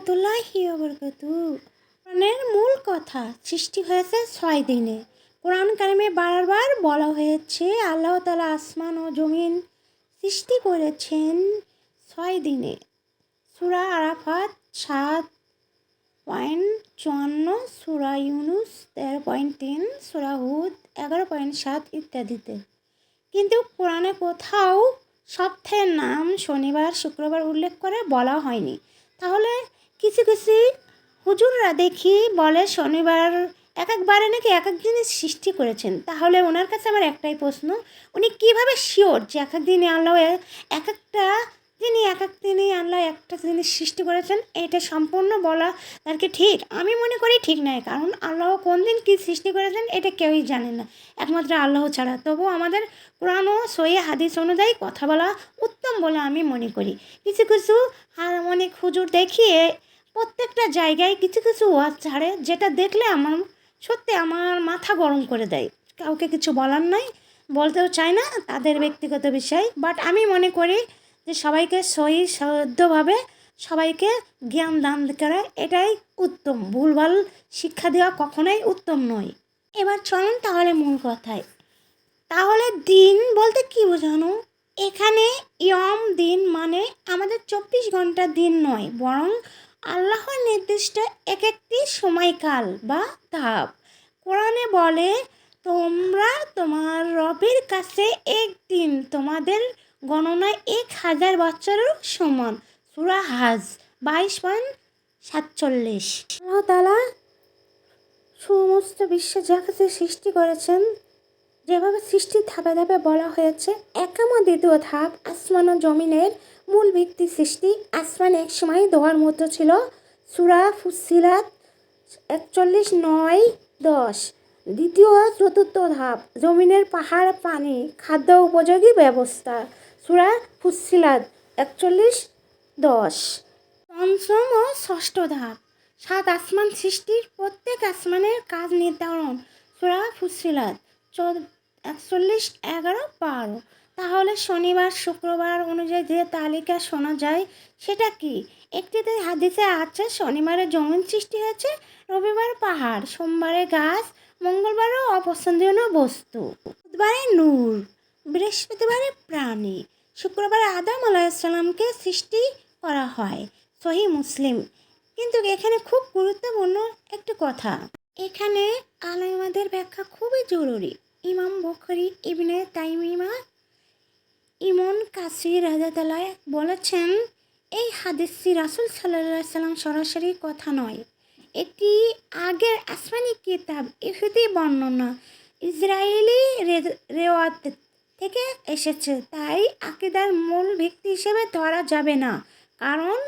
রহমতুল্লাহি ওয়া বারাকাতুহু। কোরআনের মূল কথা, সৃষ্টি হয়েছে 6 দিনে। কোরআন কারিমে বারবার বলা হয়েছে আল্লাহ তাআলা আসমান ও জমিন সৃষ্টি করেছেন 6 দিনে। সূরা আরাফাত 7.54, সূরা ইউনুস 13.3, সূরা হুদ 11.7 ইত্যাদিতে। কিন্তু কোরআনে কোথাও সপ্তাহের নাম শনিবার শুক্রবার উল্লেখ করে বলা হয়নি। তাহলে কিছু কিছু হুজুররা দেখি বলে শনিবার এক একবারে নাকি এক এক জিনিস সৃষ্টি করেছেন। তাহলে ওনার কাছে আমার একটাই প্রশ্ন, উনি কীভাবে শিওর যে এক এক দিনে আল্লাহ এক একটা দিনই আল্লাহ একটা জিনিস সৃষ্টি করেছেন? এটা সম্পূর্ণ বলা তার কি ঠিক? আমি মনে করি ঠিক নয়, কারণ আল্লাহ কোন দিন কী সৃষ্টি করেছেন এটা কেউই জানে না, একমাত্র আল্লাহ ছাড়া। তবুও আমাদের কোরআন ও সহিহ হাদিস অনুযায়ী কথা বলা উত্তম বলে আমি মনে করি। কিছু কিছু অনেক হুজুর দেখিয়ে প্রত্যেকটা জায়গায় কিছু কিছু ওয়াজ ছাড়ে, যেটা দেখলে সত্যি আমার মাথা গরম করে দেয়। কাউকে কিছু বলার নাই, বলতেও চায় না, তাদের ব্যক্তিগত বিষয়। বাট আমি মনে করি যে সবাইকে সহি শুদ্ধভাবে সবাইকে জ্ঞান দান করা এটাই উত্তম। ভুলভাল শিক্ষা দেওয়া কখনোই উত্তম নয়। এবার চলুন তাহলে মূল কথায়। তাহলে দিন বলতে কী বোঝানো? এখানে ইয়ম দিন মানে আমাদের 24 ঘন্টা দিন নয়, বরং আল্লাহর নির্দিষ্ট এক একটি সময়কাল বা ধাপ। কোরআনে বলে, তোমরা তোমার রবের কাছে একদিন তোমাদের গণনায় 1000 বছরের সমান। সূরা হাজ 22.47। আল্লাহ তাআলা সমস্ত বিশ্বে যা কিছু সৃষ্টি করেছেন, যেভাবে সৃষ্টির ধাপে ধাপে বলা হয়েছে, একাম দ্বিতীয় ধাপ আসমান ও জমিনের মূল ভিত্তি সৃষ্টি। আসমান এক সময় দোয়ার মতো ছিল, সূরা ফুসসিলাত 41:9-10। দ্বিতীয় ও চতুর্থ ধাপ জমিনের পাহাড়, পানি, খাদ্য উপযোগী ব্যবস্থা, সূরা ফুসসিলাত 41:10। পঞ্চম ও ষষ্ঠ ধাপ 7 আসমান সৃষ্টির, প্রত্যেক আসমানের কাজ নির্ধারণ, সূরা ফুসসিলাত 41:11-12। তাহলে শনিবার শুক্রবার অনুযায়ী যে তালিকা শোনা যায় সেটা কি? একটিতে হাদিসে আছে শনিবারে জমিন সৃষ্টি হয়েছে, রবিবার পাহাড়, সোমবারে গাছ, মঙ্গলবারে অপছন্দনীয় বস্তু, বুধবারে নূর, বৃহস্পতিবারে প্রাণী, শুক্রবারে আদম আলাইহিসসালামকে সৃষ্টি করা হয়, সহিহ মুসলিম। কিন্তু এখানে খুব গুরুত্বপূর্ণ একটি কথা, এখানে আলেমাদের ব্যাখ্যা খুবই জরুরি। ইমাম বুখারী ইবনে তাইমিমা ইবন কাসির রাদিয়াল্লাহু বলেছেন, এই হাদিসটি রাসূল সাল্লাল্লাহু আলাইহি সাল্লাম সরাসরি কথা নয়, এটি আগের আসমানি কিতাব ইহুদি বর্ণনা, ইসরায়েলি রেওয়াত থেকে এসেছে। তাই আকীদার মূল ভিত্তি হিসেবে ধরা যাবে না, কারণ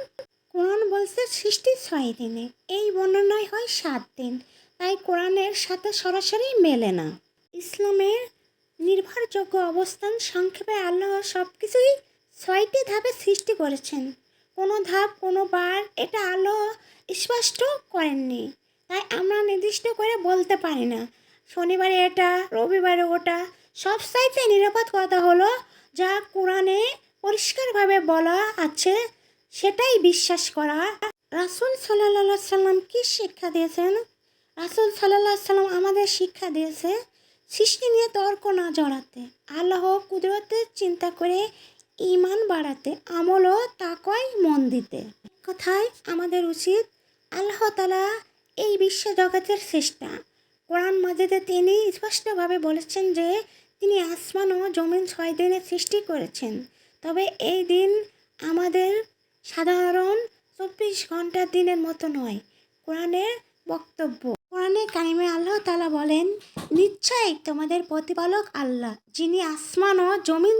কোরআন বলছে সৃষ্টি 6 দিনে, এই বর্ণনায় হয় 7 দিন। তাই কোরআনের সাথে সরাসরি মেলে না। ইসলামের নির্ভরযোগ্য অবস্থান, সংক্ষেপে আল্লাহ সব কিছুই 6টি ধাপে সৃষ্টি করেছেন। কোনো ধাপ কোনো বার এটা আল্লাহ স্পষ্ট করেননি, তাই আমরা নির্দিষ্ট করে বলতে পারি না শনিবারে এটা, রবিবারে ওটা। সবচাইতে নিরাপদ কথা হলো যা কোরআনে পরিষ্কারভাবে বলা আছে সেটাই বিশ্বাস করা। রাসূল সাল্লাল্লাহু আলাইহি সাল্লাম কি শিক্ষা দিয়েছেন? রাসূল সাল্লাল্লাহু আলাইহি সাল্লাম আমাদের শিক্ষা দিয়েছে সৃষ্টি নিয়ে তর্ক না জড়াতে, আল্লাহ কুদরতের চিন্তা করে ঈমান বাড়াতে, আমল ও তাকওয়ায় মন দিতে। কথায় আমাদের উচিত, আল্লাহ তাআলা এই বিশ্ব জগতের স্রষ্টা। কোরআন মাজিদে তিনি স্পষ্টভাবে বলেছেন যে তিনি আসমান ও জমিন 6 দিনে সৃষ্টি করেছেন। তবে এই দিন আমাদের সাধারণ 24 ঘন্টার দিনের মতো নয়। কোরআনের বক্তব্য, কোরআনে কারিমে আল্লাহ তাআলা বলেন, নিশ্চয়ই তোমাদের প্রতিপালক আল্লাহ, যিনি আসমান ও জমিন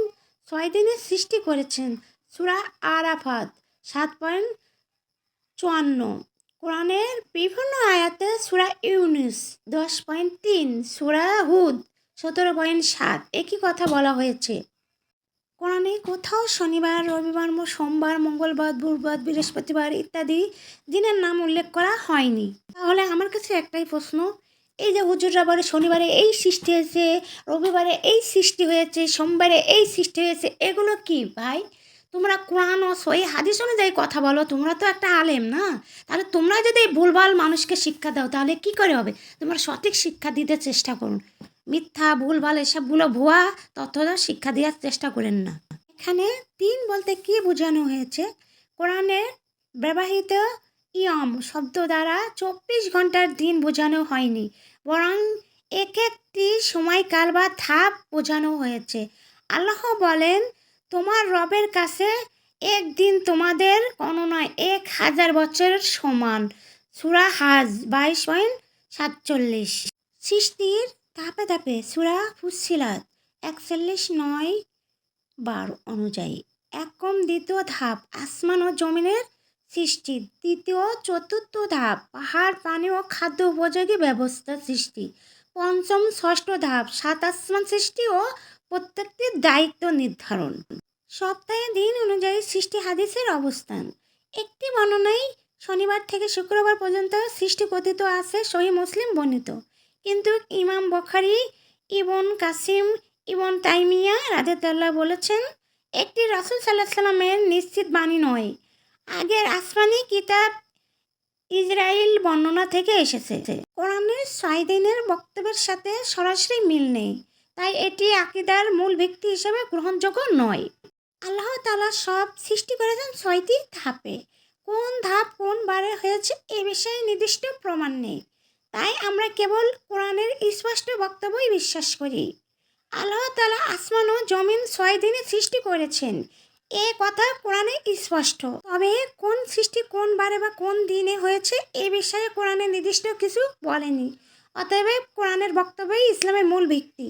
6 দিনে সৃষ্টি করেছেন, সূরা আরাফাত 7.54। কোরআনের বিভিন্ন আয়াতে সূরা ইউনুস 10.3, সূরা হুদ 17.7 একই কথা বলা হয়েছে। কোরআনে কোথাও শনিবার, রবিবার, সোমবার, মঙ্গলবার, বুধবার, বৃহস্পতিবার ইত্যাদি দিনের নাম উল্লেখ করা হয়নি। তাহলে আমার কাছে একটাই প্রশ্ন, এই যে হুজুররা বলে শনিবারে এই সৃষ্টি হয়েছে, রবিবারে এই সৃষ্টি হয়েছে, সোমবারে এই সৃষ্টি হয়েছে, এগুলো কি ভাই? তোমরা কোরআন ও সহি হাদিস অনুযায়ী কথা বলো, তোমরা তো একটা আলেম না? তাহলে তোমরা যদি এই ভুলভাল মানুষকে শিক্ষা দাও তাহলে কি করে হবে? তোমরা সঠিক শিক্ষা দিতে চেষ্টা করুন, মিথ্যা ভুলভাল এসবগুলো ভুয়া তথ্য শিক্ষা দেওয়ার চেষ্টা করেন না। এখানে দিন বলতে কি বোঝানো হয়েছে? কোরআনে ব্যবহৃত ইয়ম শব্দ দ্বারা 24 ঘন্টার দিন বোঝানো হয়নি, বরং এক একটি সময়কাল বা ধাপ বোঝানো হয়েছে। আল্লাহ বলেন, তোমার রবের কাছে একদিন তোমাদের গণনায় 1000 বছরের সমান। সূরা হাজ 22.47। সৃষ্টির ধাপে ধাপে সূরা ফুসসিলাত 41:9-12 অনুযায়ী। দ্বিতীয় ধাপ আসমান ও জমিনের সৃষ্টি। তৃতীয় চতুর্থ ধাপ পাহাড় পানি ও খাদ্য উপযোগী ব্যবস্থা সৃষ্টি। পঞ্চম ষষ্ঠ ধাপ 7 আসমান সৃষ্টি ও প্রত্যেকটির দায়িত্ব নির্ধারণ। সপ্তাহে দিন অনুযায়ী সৃষ্টি হাদিসের অবস্থান। একটি বর্ণনায় শনিবার থেকে শুক্রবার পর্যন্ত সৃষ্টি কথিত আছে, সহিহ মুসলিম বর্ণিত। কিন্তু ইমাম বুখারী, ইবন কাসিম, ইবন তাইমিয়া রাদিয়াল্লাহু বলেছেন, একটি রাসূল সাল্লাল্লাহু আলাইহি সাল্লামের নিশ্চিত বাণী নয়। আগের আসমানি কিতাব ইসরাইল বর্ণনা থেকে এসেছে। কোরআনের 6 দিনের বক্তব্যের সাথে সরাসরি মিল নেই, তাই এটি আকীদার মূল ভিত্তি হিসেবে গ্রহণযোগ্য নয়। আল্লাহ তাআলা সব সৃষ্টি করেছেন 6টি ধাপে। কোন ধাপ কোন বারে হয়েছে এ বিষয়ে নির্দিষ্ট প্রমাণ নেই, তাই আমরা কেবল কোরআনের স্পষ্ট বক্তব্যই বিশ্বাস করি। আল্লাহ তাআলা আসমান ও জমিন 6 দিনে সৃষ্টি করেছেন, এ কথা কোরআনে স্পষ্ট। তবে কোন সৃষ্টি কোন বারে বা কোন দিনে হয়েছে এ বিষয়ে কোরআনে নির্দিষ্ট কিছু বলেনি। অতএব কোরআনের বক্তব্যই ইসলামের মূল ভিত্তি।